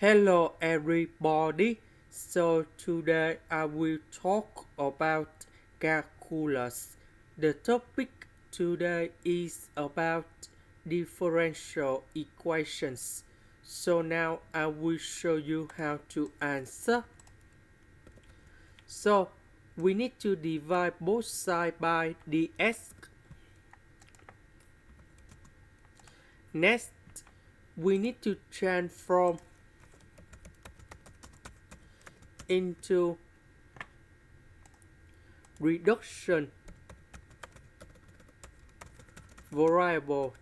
Hello everybody. So today I will talk about calculus. The topic today is about differential equations. So now I will show you how to answer. So we need to divide both sides by dx. Next, we need to transform into reduction variable.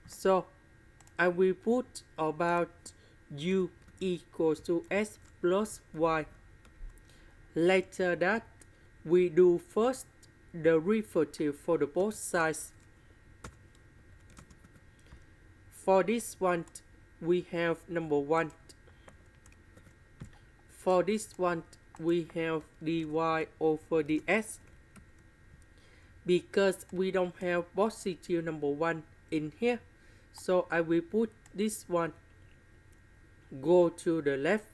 So I will put about u equals to s plus y. Later that we do first the derivative for the both sides. For this one we have number 1. For this one we have dy over ds. Because we don't have positive number 1 in here, so I will put this one go to the left.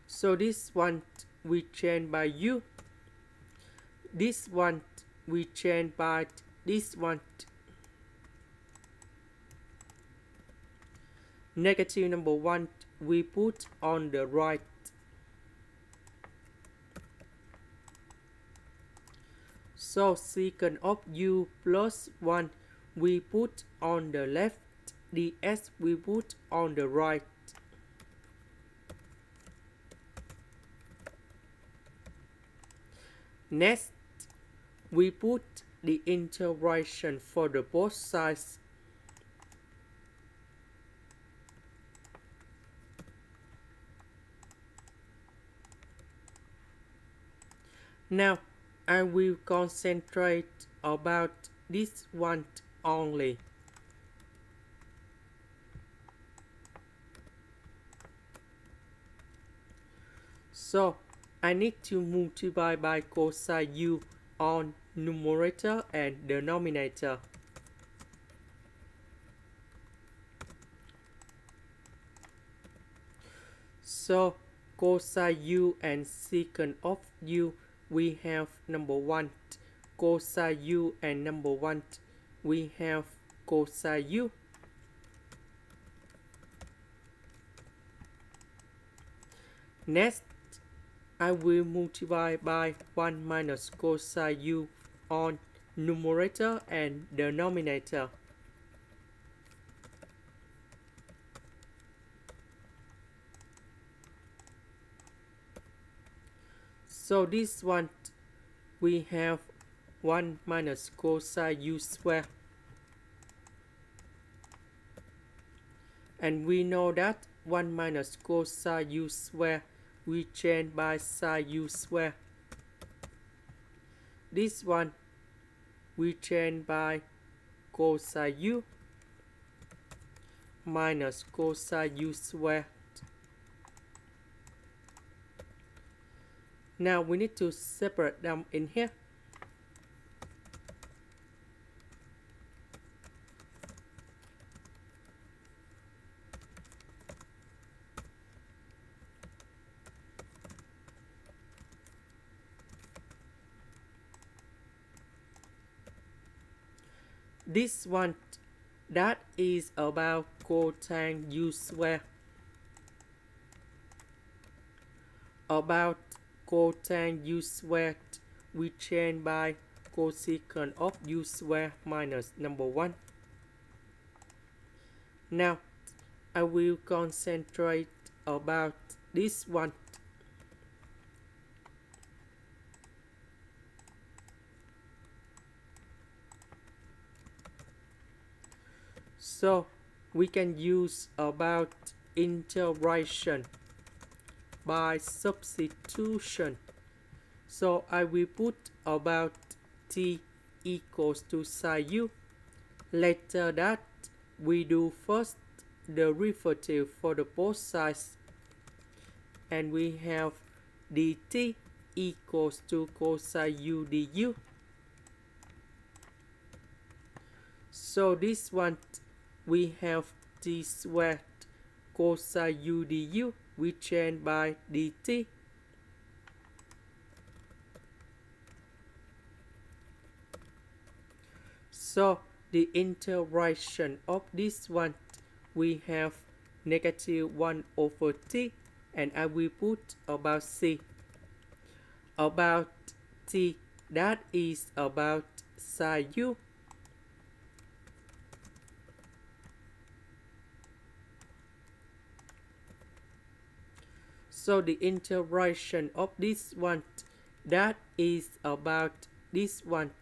So this one we change by u. This one we change by this one. Negative number 1 we put on the right. So secant of u plus 1 we put on the left. ds we put on the right. Next, we put the integration for the both sides. Now, I will concentrate about this one only. So, I need to multiply by cosine u on numerator and denominator. So, cosine u and secant of u, we have number 1. Cosine u and number 1, we have cosine u. Next, I will multiply by 1 minus cosine u on numerator and denominator. So this one we have 1 minus cosine u square. And we know that 1 minus cosine u square we change by sine u square. This one we change by cosine u minus cosine u square. Now we need to separate them in here. This one, that is about cosine u square. About cosine u square, we change by cosecant of u square minus number 1. Now, I will concentrate about this one. So we can use about integration by substitution. So I will put about t equals to sine u. Later that we do first the derivative for the both sides. And we have dt equals to cosine u du. So this one we have t squared cosine u du, we change by dt. So the integration of this one, we have negative 1 over t, and I will put about c. About t, that is about sine u. So the integration of this one, that is about this one.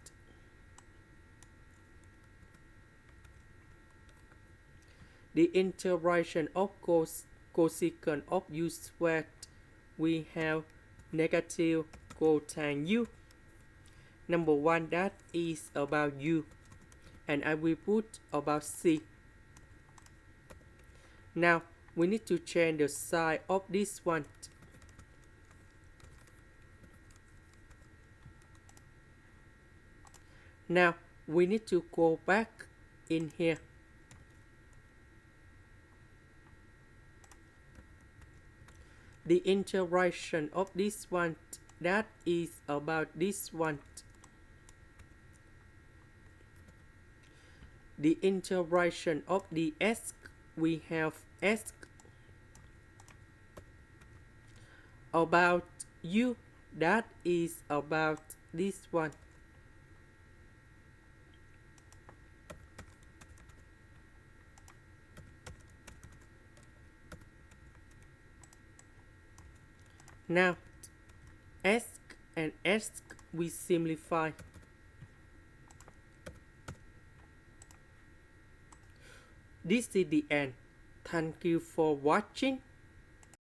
The integration of cosecant of u squared, we have negative cotangent u. Number one, that is about u, and I will put about c. Now we need to change the sign of this one. Now we need to go back in here. The integration of this one, that is about this one. The integration of the s, we have s about u, that is about this one. Now s and s we simplify. This is the end. Thank you for watching.